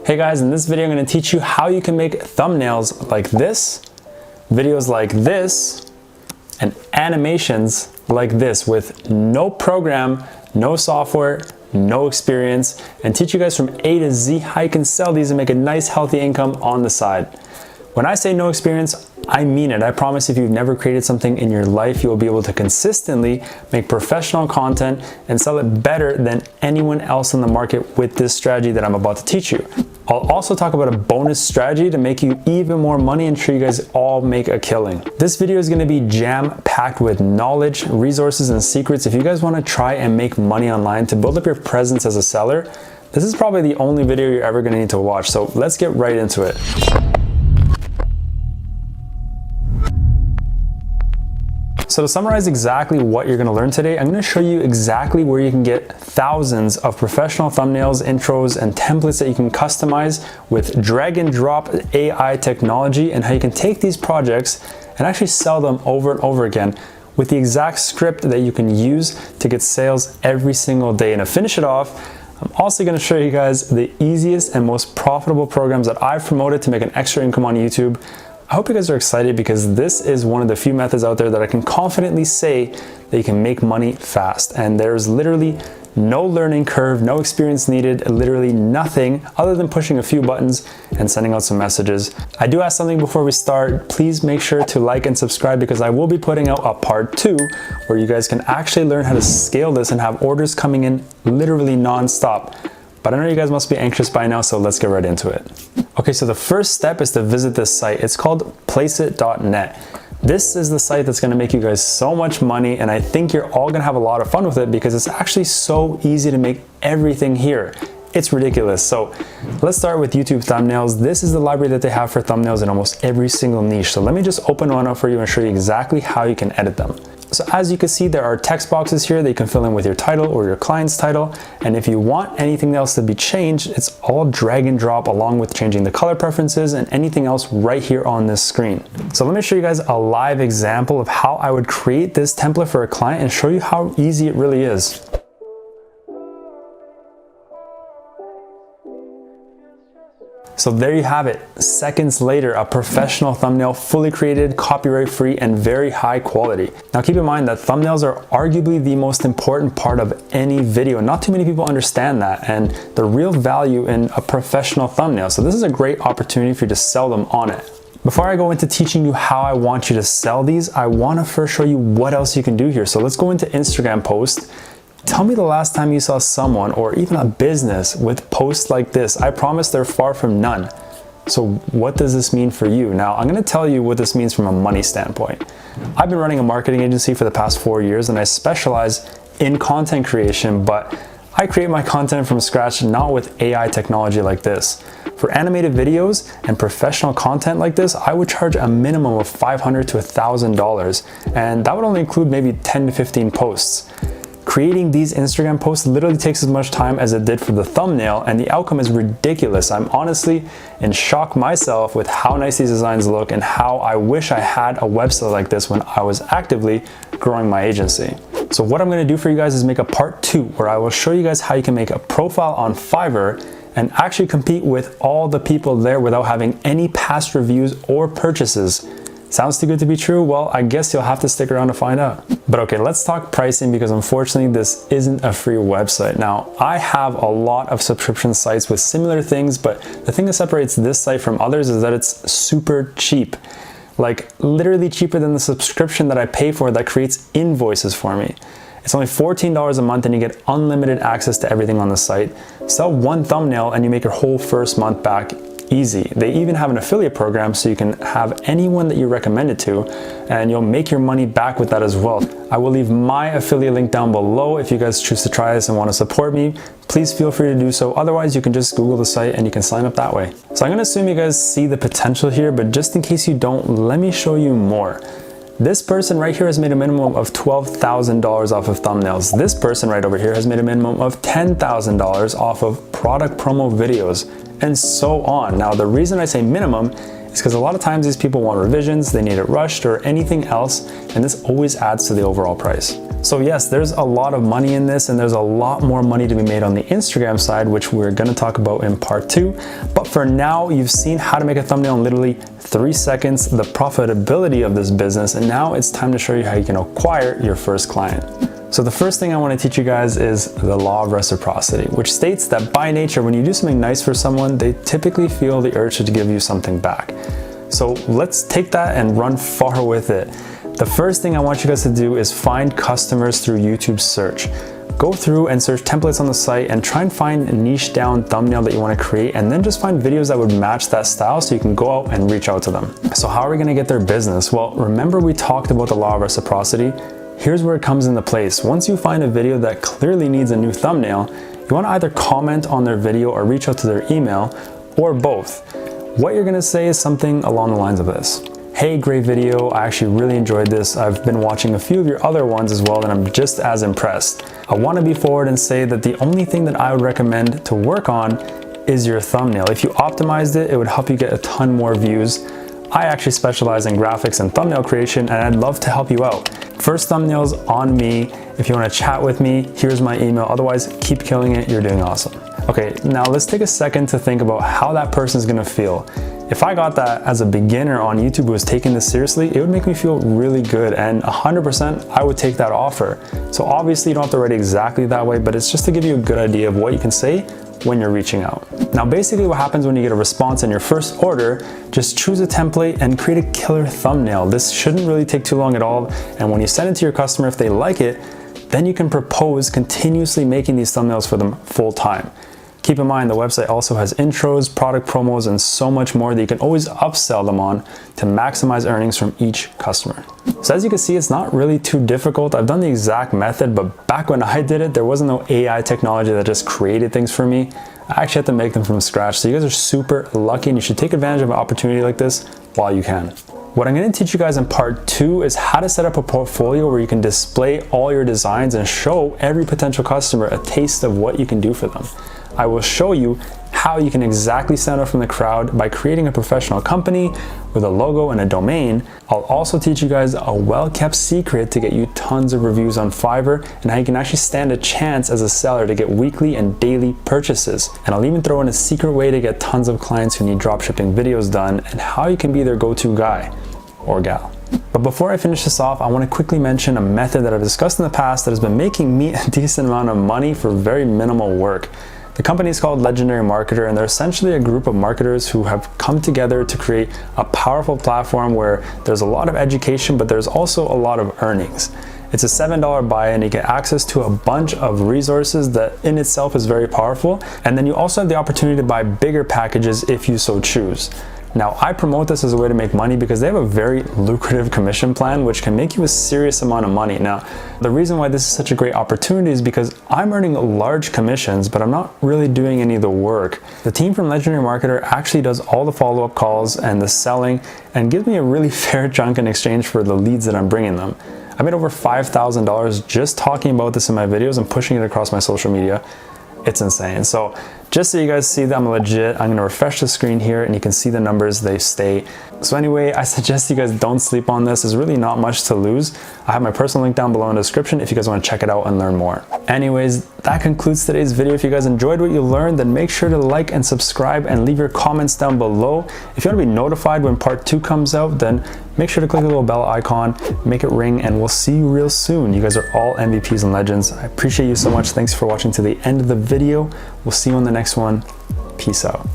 Hey guys, in this video I'm going to teach you how you can make thumbnails like this, videos like this, and animations like this with no program, no software, no experience, and teach you guys from A to Z how you can sell these and make a nice healthy income on the side. When I say no experience, I mean it. I promise if you've never created something in your life, you will be able to consistently make professional content and sell it better than anyone else in the market with this strategy that I'm about to teach you. I'll also talk about a bonus strategy to make you even more money and ensure you guys all make a killing. This video is going to be jam-packed with knowledge, resources, and secrets. If you guys want to try and make money online to build up your presence as a seller, this is probably the only video you're ever going to need to watch. So let's get right into it. So to summarize exactly what you're going to learn today, I'm going to show you exactly where you can get thousands of professional thumbnails, intros, and templates that you can customize with drag and drop AI technology, and how you can take these projects and actually sell them over and over again with the exact script that you can use to get sales every single day. And to finish it off, I'm also going to show you guys the easiest and most profitable programs that I've promoted to make an extra income on YouTube. I hope you guys are excited because this is one of the few methods out there that I can confidently say that you can make money fast. And there's literally no learning curve, no experience needed, literally nothing other than pushing a few buttons and sending out some messages. I do ask something before we start. Please make sure to like and subscribe because I will be putting out a part 2 where you guys can actually learn how to scale this and have orders coming in literally non-stop. But I know you guys must be anxious by now, so let's get right into it. Okay, so the first step is to visit this site. It's called Placeit.net. This is the site that's gonna make you guys so much money, and I think you're all gonna have a lot of fun with it because it's actually so easy to make everything here. It's ridiculous. So let's start with YouTube thumbnails. This is the library that they have for thumbnails in almost every single niche. So let me just open one up for you and show you exactly how you can edit them. So as you can see, there are text boxes here that you can fill in with your title or your client's title. And if you want anything else to be changed, it's all drag and drop along with changing the color preferences and anything else right here on this screen. So let me show you guys a live example of how I would create this template for a client and show you how easy it really is. So there you have it. Seconds later, a professional thumbnail, fully created, copyright free, and very high quality. Now keep in mind that thumbnails are arguably the most important part of any video. Not too many people understand that and the real value in a professional thumbnail. So this is a great opportunity for you to sell them on it. Before I go into teaching you how I want you to sell these, I want to first show you what else you can do here. So let's go into Instagram post. Tell me the last time you saw someone or even a business with posts like this. I promise they're far from none. So what does this mean for you? Now, I'm going to tell you what this means from a money standpoint. I've been running a marketing agency for the past 4 years and I specialize in content creation, but I create my content from scratch, not with AI technology like this. For animated videos and professional content like this, I would charge a minimum of $500 to $1,000, and that would only include maybe 10 to 15 posts. Creating these Instagram posts literally takes as much time as it did for the thumbnail, and the outcome is ridiculous. I'm honestly in shock myself with how nice these designs look and how I wish I had a website like this when I was actively growing my agency. So what I'm going to do for you guys is make a part 2 where I will show you guys how you can make a profile on Fiverr and actually compete with all the people there without having any past reviews or purchases. Sounds too good to be true? Well, I guess you'll have to stick around to find out. But okay, let's talk pricing because unfortunately this isn't a free website. Now, I have a lot of subscription sites with similar things, but the thing that separates this site from others is that it's super cheap. Like literally cheaper than the subscription that I pay for that creates invoices for me. It's only $14 a month and you get unlimited access to everything on the site. Sell one thumbnail and you make your whole first month back easy. They even have an affiliate program so you can have anyone that you recommend it to and you'll make your money back with that as well. I will leave my affiliate link down below if you guys choose to try this and want to support me. Please feel free to do so. Otherwise, you can just Google the site and you can sign up that way. So I'm going to assume you guys see the potential here, but just in case you don't, let me show you more. This person right here has made a minimum of $12,000 off of thumbnails. This person right over here has made a minimum of $10,000 off of product promo videos, and so on. Now, the reason I say minimum is because a lot of times these people want revisions, they need it rushed or anything else, and this always adds to the overall price. So yes, there's a lot of money in this, and there's a lot more money to be made on the Instagram side, which we're gonna talk about in part 2. But for now, you've seen how to make a thumbnail in literally 3 seconds, the profitability of this business, and now it's time to show you how you can acquire your first client. So the first thing I want to teach you guys is the law of reciprocity, which states that by nature, when you do something nice for someone, they typically feel the urge to give you something back. So let's take that and run far with it. The first thing I want you guys to do is find customers through YouTube search. Go through and search templates on the site and try and find a niche down thumbnail that you want to create, and then just find videos that would match that style so you can go out and reach out to them. So how are we going to get their business? Well, remember we talked about the law of reciprocity? Here's where it comes into place. Once you find a video that clearly needs a new thumbnail, you want to either comment on their video or reach out to their email, or both. What you're going to say is something along the lines of this. Hey, great video. I actually really enjoyed this. I've been watching a few of your other ones as well, and I'm just as impressed. I want to be forward and say that the only thing that I would recommend to work on is your thumbnail. If you optimized it, it would help you get a ton more views. I actually specialize in graphics and thumbnail creation, and I'd love to help you out. First thumbnails on me. If you want to chat with me, here's my email. Otherwise, keep killing it. You're doing awesome. Okay, now let's take a second to think about how that person's gonna feel. If I got that as a beginner on YouTube who was taking this seriously, it would make me feel really good, and 100% I would take that offer. So obviously you don't have to write exactly that way, but it's just to give you a good idea of what you can say when you're reaching out. Now basically what happens when you get a response in your first order, just choose a template and create a killer thumbnail. This shouldn't really take too long at all, and when you send it to your customer, if they like it, then you can propose continuously making these thumbnails for them full time. Keep in mind, the website also has intros, product promos, and so much more that you can always upsell them on to maximize earnings from each customer. So as you can see, it's not really too difficult. I've done the exact method, but back when I did it, there wasn't no AI technology that just created things for me. I actually had to make them from scratch. So you guys are super lucky, and you should take advantage of an opportunity like this while you can. What I'm going to teach you guys in part 2 is how to set up a portfolio where you can display all your designs and show every potential customer a taste of what you can do for them. I will show you how you can exactly stand out from the crowd by creating a professional company with a logo and a domain. I'll also teach you guys a well-kept secret to get you tons of reviews on Fiverr, and how you can actually stand a chance as a seller to get weekly and daily purchases. And I'll even throw in a secret way to get tons of clients who need dropshipping videos done, and how you can be their go-to guy or gal. But before I finish this off, I want to quickly mention a method that I've discussed in the past that has been making me a decent amount of money for very minimal work. The company is called Legendary Marketer, and they're essentially a group of marketers who have come together to create a powerful platform where there's a lot of education, but there's also a lot of earnings. It's a $7 buy-in. You get access to a bunch of resources that in itself is very powerful. And then you also have the opportunity to buy bigger packages if you so choose. Now, I promote this as a way to make money because they have a very lucrative commission plan, which can make you a serious amount of money. Now, the reason why this is such a great opportunity is because I'm earning large commissions, but I'm not really doing any of the work. The team from Legendary Marketer actually does all the follow-up calls and the selling, and gives me a really fair chunk in exchange for the leads that I'm bringing them. I made over $5,000 just talking about this in my videos and pushing it across my social media. It's insane. So just so you guys see that I'm legit, I'm going to refresh the screen here and you can see the numbers, they stay. So anyway, I suggest you guys don't sleep on this. There's really not much to lose. I have my personal link down below in the description if you guys want to check it out and learn more. Anyways, that concludes today's video. If you guys enjoyed what you learned, then make sure to like and subscribe and leave your comments down below. If you want to be notified when part 2 comes out, then make sure to click the little bell icon, make it ring, and we'll see you real soon. You guys are all MVPs and legends. I appreciate you so much. Thanks for watching to the end of the video. We'll see you on the next one. Peace out.